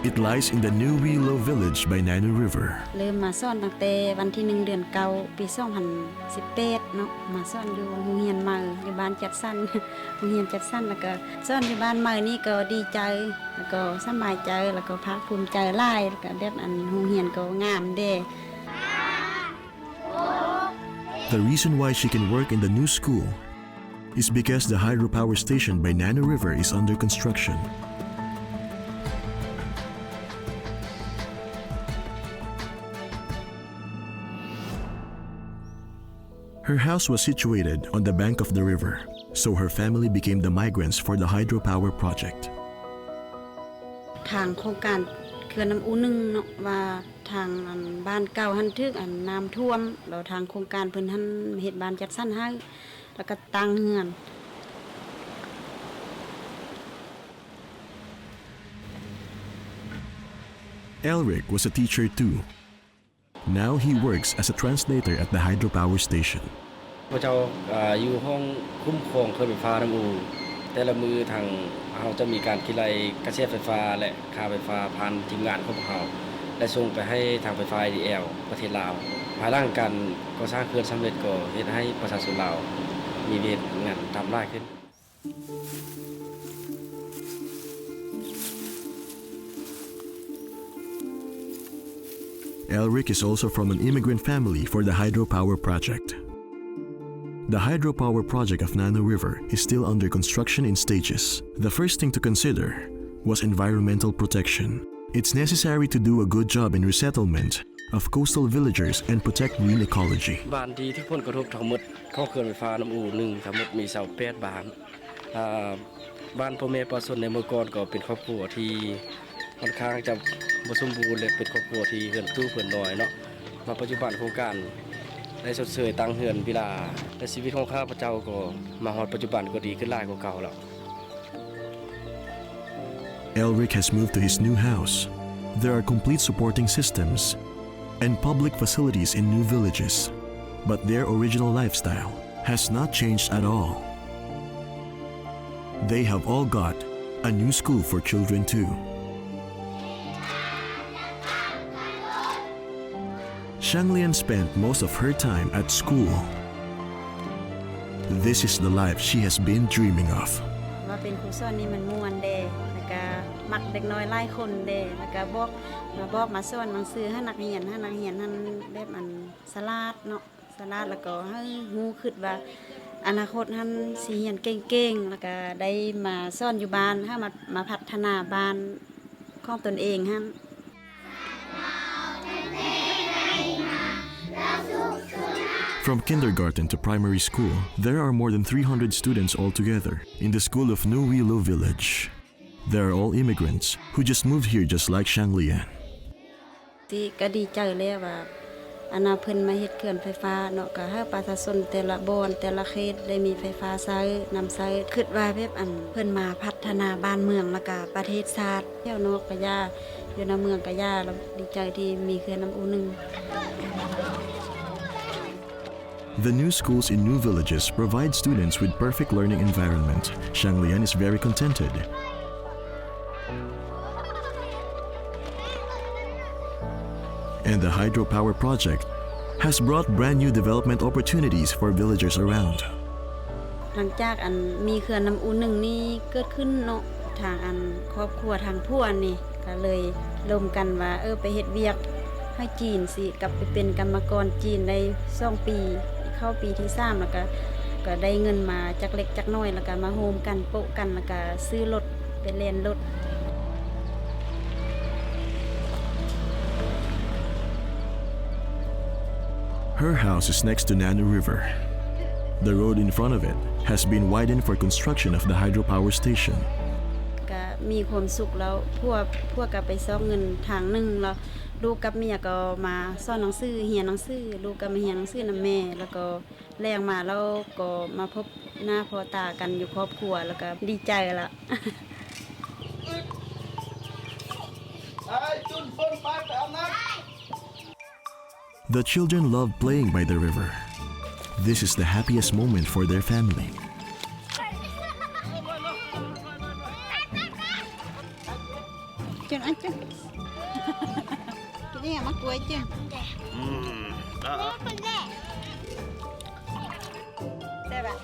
It lies in the New Wilo village by Nanu River. เริ่มมาสอนตั้งแต่วันที่1 เดือน9 ปี 2018เนาะมาสอนอยู่โรงเรียนใหม่อยู่บ้านจัดสรรโรงเรียนจัดสรรแล้วก็สอนอยู่บ้านใหม่นี่ก็ดีใจแล้วก็สบายใจแล้วก็ภาคภูมิใจหลายแล้วก็แบบอันโรงเรียนก็งามเด้ The reason why she can work in the new school is because the hydropower station by Nanu River is under construction. Her house was situated on the bank of the river, so her family became the migrants for the hydropower project. ทางโครงการเขื่อนน้ำอูนึงเนาะว่าทางบ้านเก่าหันทึกน้ำท่วมแล้วทางโครงการเพิ่นหันเฮ็ดบ้านจัดสรรให้แล้วก็ตั้งเฮือน Elric was a teacher too. Now he works as a translator at the hydropower station. พระเจ้าอยู่ห้องคุ้มครองเครื่องไฟฟ้าน้ำอูแต่ละมือทางเราจะมีการคิดรายกระแสไฟฟ้าและค่าไฟฟ้าผ่านทีมงานของเราและส่งไปให้ทางไฟฟ้า DL ประเทศลาวภายหลังการก่อสร้างเขื่อนสำเร็จก็เฮ็ดให้ประชาชนลาวมีเวทงานทำได้ขึ้น Elric is also from an immigrant family for the hydropower project. The hydropower project of Nanu River is still under construction in stages. The first thing to consider was environmental protection. It's necessary to do a good job in resettlement of coastal villagers and protect green ecology. บ้านที่ผลกระทบทั้งหมดของเขื่อนไฟฟ้าน้ำอู1ทั้งหมดมี28บ้านบ้านพ่อแม่ประชาชนในเมื่อก่อนก็เป็นครอบครัวที่ค่อนข้างจะบ่สมบูรณ์และเป็นครอบครัวที่เฮือนตู้เฮือนน้อยเนาะมาปัจจุบันโครงการได้ชดเชยตั้งเฮือนวิลาและชีวิตของข้าพเจ้าก็มาฮอดปัจจุบันก็ดีขึ้นหลายกว่าเก่าแล้ว Elric has moved to his new house. There are complete supporting systems and public facilities in new villages, but their original lifestyle has not changed at all. They have all got a new school for children too. Shanglian spent most of her time at school. This is the life she has been dreaming of. ว่าเป็นครูสอนนี่มันม่วนเด้แล้วก็มักเด็กน้อยหลายคนเด้แล้วก็บอกมาสอนหนังสือให้นักเรียนนั้นแบบมันสลาดเนาะสลาดแล้วก็ให้ฮู้คิดว่าอนาคตท่านสิเรียนเก่งๆแล้วก็ได้มาสอนอยู่บ้านให้มาพัฒนาบ้านของตนเองหั่น From kindergarten to primary school, there are more than 300 students altogether in the school of New Wilo village. They are all immigrants who just moved here just like Shanglian. ที่ก็ดีใจแล้วว่าอนาเพิ่นมาเฮ็ดเขื่อนไฟฟ้าเนาะก็ให้ประชาชนแต่ละบอนแต่ละเขตได้มีไฟฟ้าใช้น้ำใช้คิดว่าแบบอันเพิ่นมาพัฒนาบ้านเมืองแล้วก็ประเทศชาติเที่ยวนอกก็ย่าอยู่ในเมืองก็ย่าแล้วดีใจที่มีเขื่อนน้ำอูนึง The new schools in new villages provide students with perfect learning environment. Shanglian is very contented. And the hydropower project has brought brand new development opportunities for villagers around. หลังจากอันมีเขื่อนน้ำอูนึงนี่เกิดขึ้นเนาะทางอันครอบครัวทางผัวนี่ก็เลยร่วมกันว่าไปเฮ็ดเวียกให้จีนสิกลับไปเป็นกรรมกรจีนได้2 ปีเข้าปีที่3แล้วก็ได้เงินมาจากเล็กจากน้อยแล้วก็มาโฮมกันโปะกันแล้วก็ซื้อรถไปเล่นรถ Her house is next to Nanu River. The road in front of it has been widened for construction of the hydropower station. ก็มีความสุขแล้วพวกก็ไปซ้อมเงินทางนึงแล้วลูกกับเมียก็มาสอนหนังสือเรียนหนังสือลูกก็มาเรียนหนังสือนำแม่แล้วก็ แรงมาแล้วก็มาพบหน้าพอตากันอยู่ครอบครัวแล้วก็ดีใจละ The children love playing by the river. This is the happiest moment for their family. จนอันจนกินเนี่ยมากล้วยจนได้ปะ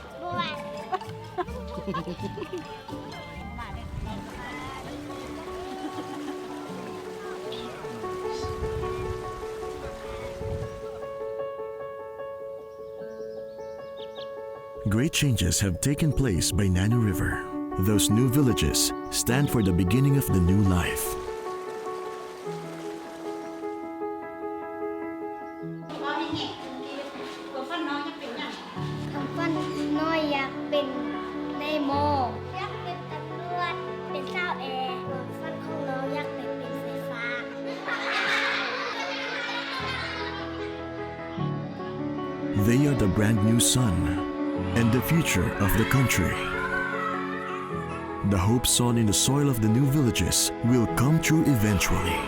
Great changes have taken place by Nanu River. Those new villages stand for the beginning of the new life. คำฟันน้อยอยากเป็นในโมอยากเป็นตำรวจเป็นเจ้าแอร์ฟันของน้องอยากเป็นไฟฟ้า They are the brand new sun and the future of the country. The hope sown in the soil of the new villages will come true eventually.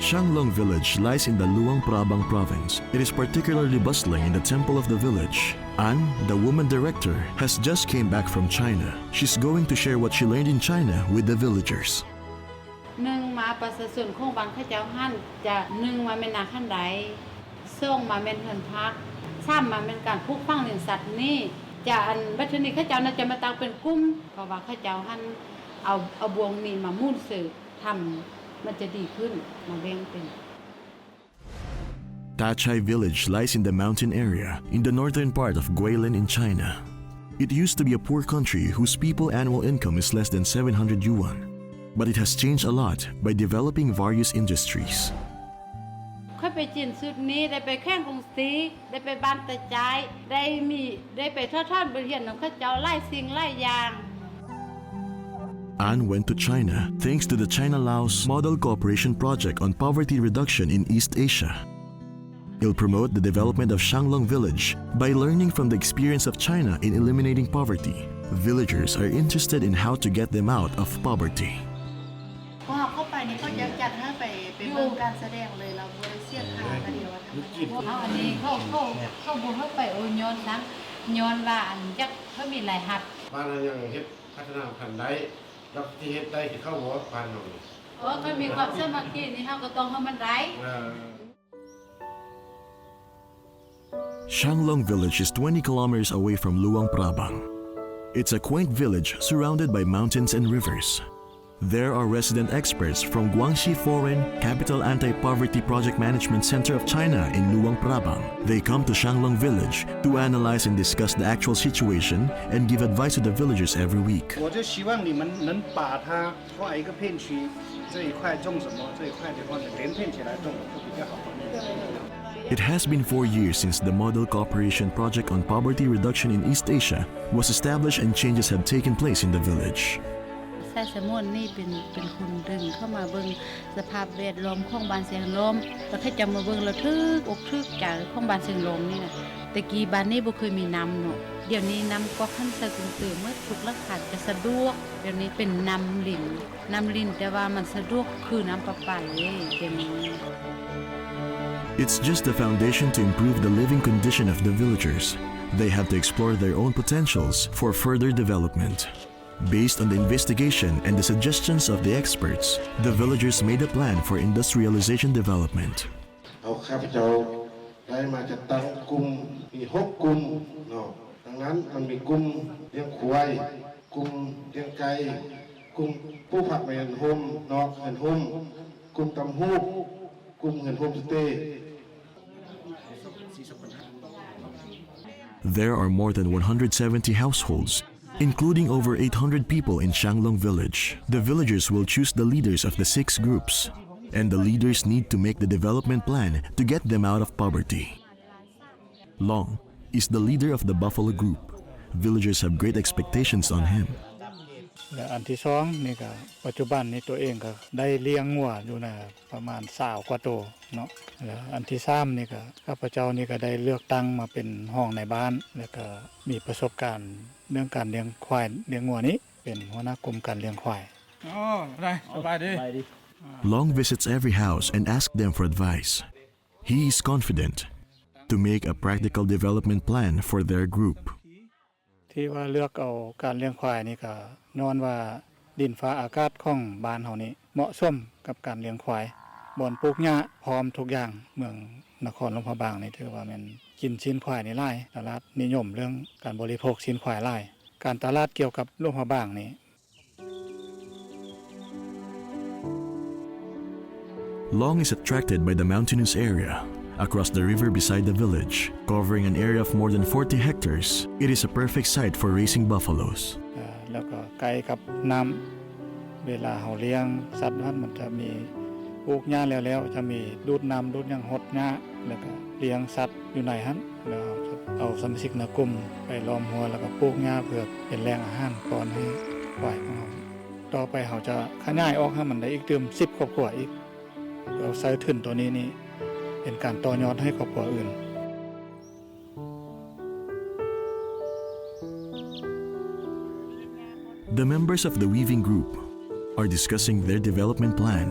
Shanglong village lies in the Luang Prabang province. It is particularly bustling in the temple of the village. An, the woman director, has just came back from China. She's going to share what she learned in China with the villagers. หนึ่งมาประชาชนของบ้านข้าเจ้าหั่นจะหนึ่งมาเป็นนาขั้นใดส่งมาเป็นเฮือนพักซ้ำมาเป็นการปลูกฝังเลี้ยงสัตว์นี่จะอันบัดนี้ข้าเจ้าน่าจะมาตั้งเป็นกลุ่มเพราะว่าข้าเจ้าหั่นเอาบวงนี้มามุ่นสืบทำมันจะดีขึ้นมาแบ่งเป็น Tachai village lies in the mountain area in the northern part of Guilin in China. It used to be a poor country whose people annual income is less than 700 yuan. But it has changed a lot by developing various industries. ค่อยไปจีนสุดนี้ได้ไปแข่งกรุงศรีได้ไปบ้านตะใจได้ไปทอดบริเวณของข้าเจ้าไล่สิ่งไล่อย่าง An went to China thanks to the China-Laos Model Cooperation Project on Poverty Reduction in East Asia. It'll promote the development of Shanglong village by learning from the experience of China in eliminating poverty. Villagers are interested in how to get them out of poverty. พอเข้าไปนี่เขาจะจัดให้ไปเบิ่งการแสดงเลยเราบ่ได้เสียค่าก็เดียวว่าอันนี้เขาบ่เข้าไปโอนย้อนนะย้อนว่าอันจักเขามีหลายหัด บ้านเรายังเฮ็ดพัฒนาพันธุ์ได้แล้วที่เฮ็ดได้ที่เข้าบ่บ้านเรานี่ก็มีความสามัคคีนี่เฮาก็ต้องให้มันได้ Shanglong village is 20 kilometers away from Luang Prabang. It's a quaint village surrounded by mountains and rivers. There are resident experts from Guangxi Foreign Capital Anti-Poverty Project Management Center of China in Luang Prabang. They come to Shanglong village to analyze and discuss the actual situation and give advice to the villagers every week. 我就希望你们能把它画一个片区，这一块种什么，这一块的话呢连片起来种会比较好。 It has been 4 years since the Model Cooperation Project on Poverty Reduction in East Asia was established and changes have taken place in the village. ใส่สมุนนี่เป็นคนดึงเข้ามาเบิ่งสภาพแวดล้อมของบ้านเสียงลมแล้วถ้าจะมาเบิ่งแล้วทึกอกทึกจากของบ้านเสียงลมนี่นะแต่กี้บ้านนี้บ่เคยมีน้ำเนาะเดี๋ยวนี้น้ำก็ขั้นสะกุงตื่นเมื่อถูกลักขาดจะสะดวกเดี๋ยวนี้เป็นน้ำลิ้นแต่ว่ามันสะดวกคือน้ำประปาเลยเดี๋ยวนี้ It's just the foundation to improve the living condition of the villagers. They have to explore their own potentials for further development. Based on the investigation and the suggestions of the experts, the villagers made a plan for industrialization development. เอาข้าพเจ้าได้มาจัดตั้งกลุ่มมี6กลุ่มเนาะดังนั้นมันมีกลุ่มเลี้ยงควายกลุ่มเลี้ยงไก่กลุ่มผู้ผักแมนโฮมนอกเหินโฮมกลุ่มตำฮูกกลุ่มเหินโฮมสเตย์ There are more than 170 households, including over 800 people in Shanglong village. The villagers will choose the leaders of the 6 groups, and the leaders need to make the development plan to get them out of poverty. Long is the leader of the Buffalo group. Villagers have great expectations on him. และอันที่สองนี่ก็ปัจจุบันนี้ตัวเองก็ได้เลี้ยงงัวอยู่นะประมาณ20กว่าตัวเนาะแล้วอันที่3นี่ก็ข้าพเจ้านี่ก็ได้เลือกตั้งมาเป็นห้องในบ้านแล้วก็มีประสบการณ์เรื่องการเลี้ยงควายเลี้ยงงัวนี้เป็นหัวหน้ากลุ่มการเลี้ยงควายอ๋อได้สบายดี Long visits every house and asks them for advice. He is confident to make a practical development plan for their group. ที่ว่าเลือกเอาการเลี้ยงควายนี่ก็นอนว่าดินฟ้าอากาศของบ้านเฮานี้เหมาะสมกับการเลี้ยงควายบ่อนปลูกหญ้าพร้อมทุกอย่างเมืองนครหลวงพระบางนี่ถือว่ามันกินชิ้นควายนี่หลายตลาดนิยมเรื่องการบริโภคชิ้นควายหลายการตลาดเกี่ยวกับหลวงพระบางนี่ Long is attracted by the mountainous area across the river beside the village, covering an area of more than 40 hectares. It is a perfect site for raising buffaloes. แล้วก็ไกลกับน้ำเวลาเฮาเลี้ยงสัตว์นั้นมันจะมีปลูกหญ้าแล้วจะมีดูดน้ำดูดหยังหดหญ้าแล้วก็เลี้ยงสัตว์อยู่ในหันแล้วเอาสมาชิกในกลุ่มไปล้อมหัวแล้วก็ปลูกหญ้าเพื่อเป็นแหล่งอาหารก่อนให้ควายของเฮาต่อไปเฮาจะขยายออกให้มันได้อีกเติม10ครอบครัวอีกเอาใส่ทุนตัวนี้นี่เป็นการต่อยอดให้ครอบครัวอื่น The members of the weaving group are discussing their development plan,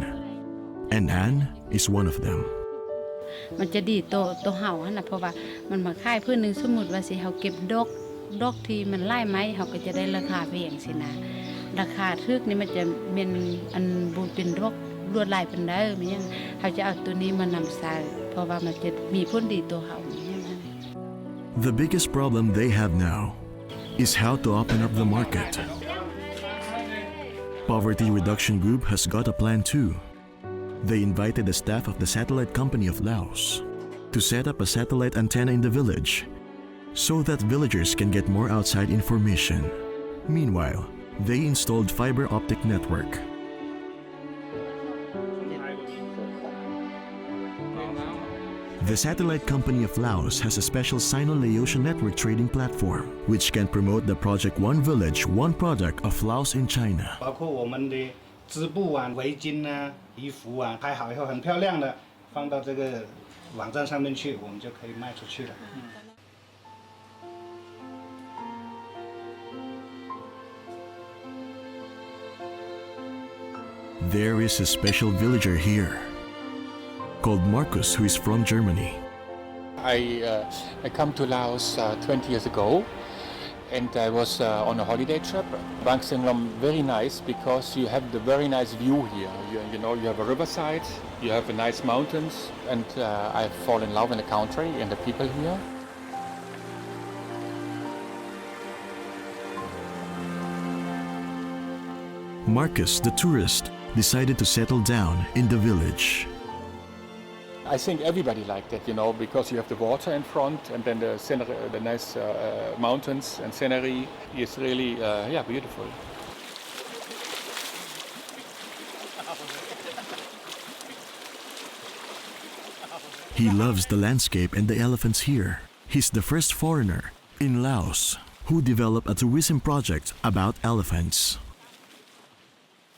and Anne is one of them. มันจะดีโตเฮาหั่นน่ะเพราะว่ามันมาขายพื้นนึงสมมุติว่าสิเฮาเก็บดอกที่มันหลายไม้เฮาก็จะได้ราคาแพงสินะราคาถูกนี่มันจะเป็นอันบ่เป็นดอกลวดลายเป็นได้มันยังเขาจะเอาตัวนี้มานำใส่เพราะว่ามันจะมีผลดีตัวเขา The biggest problem they have now is how to open up the market. Poverty Reduction Group has got a plan too. They invited the staff of the satellite company of Laos to set up a satellite antenna in the village so that villagers can get more outside information. Meanwhile, they installed fiber optic network. The satellite company of Laos has a special Sino-Laotian network trading platform, which can promote the project One Village, One Product of Laos in China. 包括我们的织布啊、围巾啊、衣服啊，拍好以后很漂亮的，放到这个网站上面去，我们就可以卖出去了。There is a special villager here, called Marcus, who is from Germany. I come to Laos 20 years ago, and I was on a holiday trip. Bang Senglam, very nice because you have the very nice view here. You know, you have a riverside, you have nice mountains, and I fall in love in the country and the people here. Marcus, the tourist, decided to settle down in the village. I think everybody liked it, you know, because you have the water in front, and then the scenery, the nice mountains and scenery is really, beautiful. He loves the landscape and the elephants here. He's the first foreigner in Laos who developed a tourism project about elephants.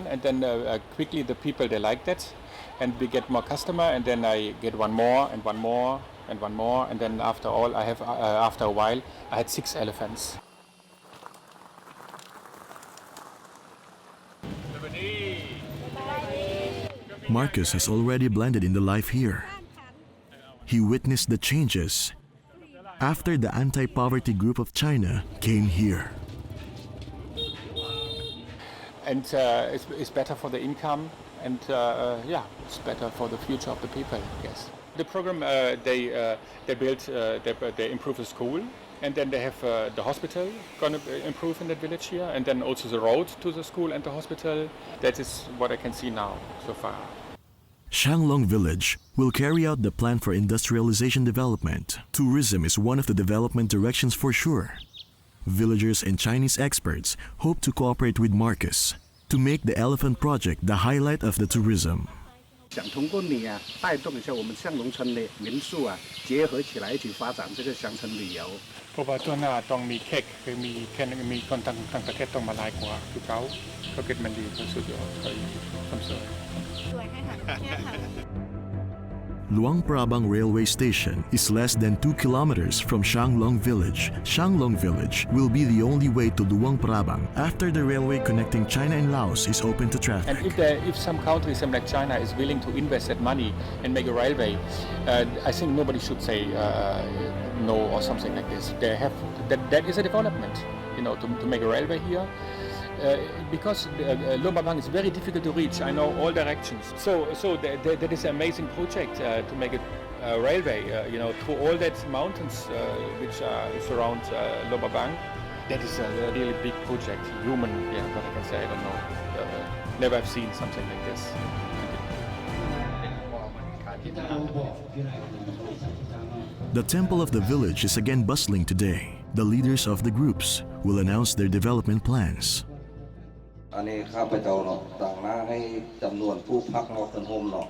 And then quickly the people, they liked it, and we get more customer, and then I get one more and one more and one more, and then after all I have after a while I had 6 elephants. Marcus has already blended in the life here. He witnessed the changes after the anti-poverty group of China came here. And it's better for the income, and it's better for the future of the people, I guess. The program, they built, they improve the school, and then they have the hospital gonna improve in that village here, and then also the road to the school and the hospital. That is what I can see now so far. Shanglong Village will carry out the plan for industrialization development. Tourism is one of the development directions for sure. Villagers and Chinese experts hope to cooperate with Marcus to make the elephant project the highlight of the tourism. 想通过你啊，带动一下我们象龙村的民宿啊，结合起来一起发展这个乡村旅游。เพราะว่าตัวหน้าต้องมีแขกคือมีคนต่างประเทศต้องมาหลายกว่าคือเขาเกิดมันดีเขาสุดยอดเขาทำสวย Luang Prabang Railway Station is less than 2 kilometers from Shanglong Village. Shanglong Village will be the only way to Luang Prabang after the railway connecting China and Laos is open to traffic. And if some countries like China is willing to invest that money and make a railway, I think nobody should say no or something like this. They have that is a development, to make a railway here. Because Luang Prabang is very difficult to reach. I know all directions. So that is an amazing project to make a railway, through all that mountains which surround Luang Prabang. That is a really big project. Human, what I can say, I don't know. Never have seen something like this. The temple of the village is again bustling today. The leaders of the groups will announce their development plans. อันนี้ข้าพเจ้าเนาะต่างหน้าให้จำนวนผู้พักนอกเรือนโฮมเนาะ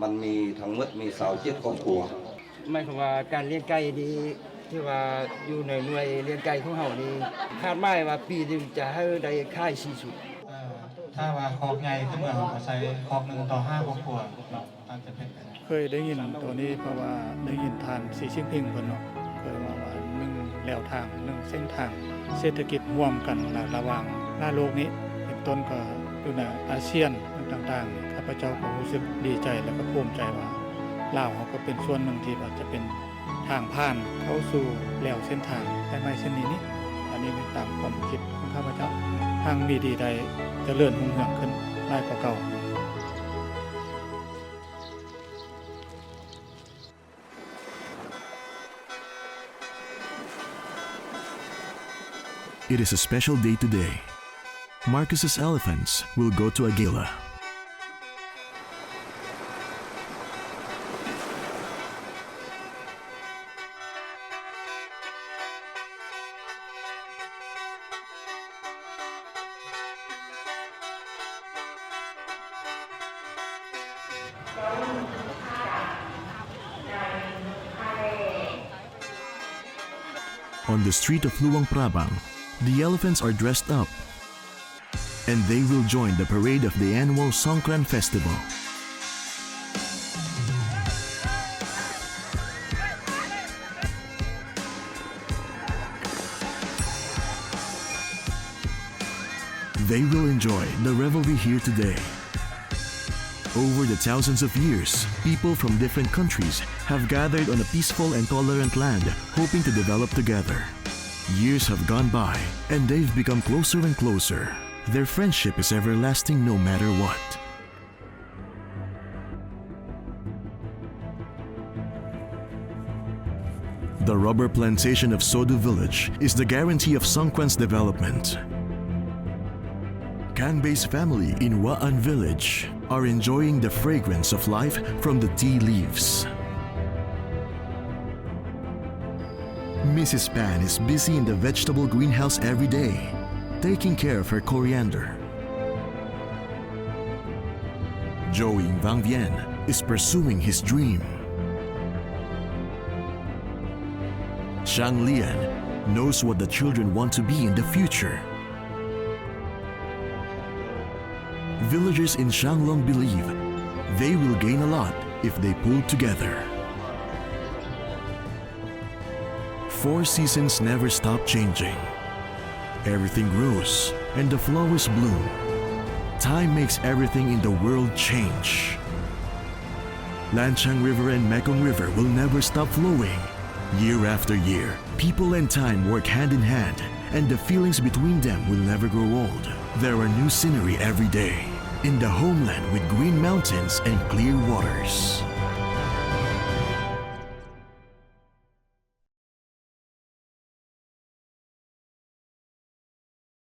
มันมีทั้งหมดมี27ครอบครัว หมายความว่าการเลี้ยงไก่ดีที่ว่าอยู่ในหน่วยเลี้ยงไก่ของเฮานี่คาดหมายว่าปีนึงจะให้ได้ค่าย4ชุด ถ้าว่าคอกใหญ่ขึ้นเมืองก็ใช้คอก1ต่อ5ครอบครัวเนาะอาจจะเป็นเคยได้ยินตัวนี้เพราะว่าได้ยินทานสีชิงพิงเพิ่นเนาะเคยว่า1แนวทาง1เส้นทางเศรษฐกิจร่วมกันระหว่างหน้าโลกนี้เป็นต้นก็อยู่ในอาเซียนต่างๆข้าพเจ้าก็รู้สึกดีใจและก็ภูมิใจว่าลาวเขาก็เป็นส่วนหนึ่งที่ว่าจะเป็นทางผ่านเข้าสู่แล้วเส้นทางแต่ไม่เช่นนี้อันนี้เป็นตามความคิดของข้าพเจ้าทางมีดีใดเจริญรุ่งเรืองขึ้นหลายกว่าเก่า It is a special day today. Marcus's elephants will go to Aguila. On the street of Luang Prabang, the elephants are dressed up, and they will join the parade of the annual Songkran Festival. They will enjoy the revelry here today. Over the thousands of years, people from different countries have gathered on a peaceful and tolerant land, hoping to develop together. Years have gone by, and they've become closer and closer. Their friendship is everlasting no matter what. The rubber plantation of Sodo village is the guarantee of Songkran's development. Kanbei's family in Waan village are enjoying the fragrance of life from the tea leaves. Mrs. Pan is busy in the vegetable greenhouse every day, taking care of her coriander. Joey Vang Vien is pursuing his dream. Zhang Lian knows what the children want to be in the future. Villagers in Shanglong believe they will gain a lot if they pull together. 4 seasons never stop changing. Everything grows and the flowers bloom. Time makes everything in the world change. Lanchang River and Mekong River will never stop flowing. Year after year, people and time work hand in hand, and the feelings between them will never grow old. There are new scenery every day, in the homeland with green mountains and clear waters.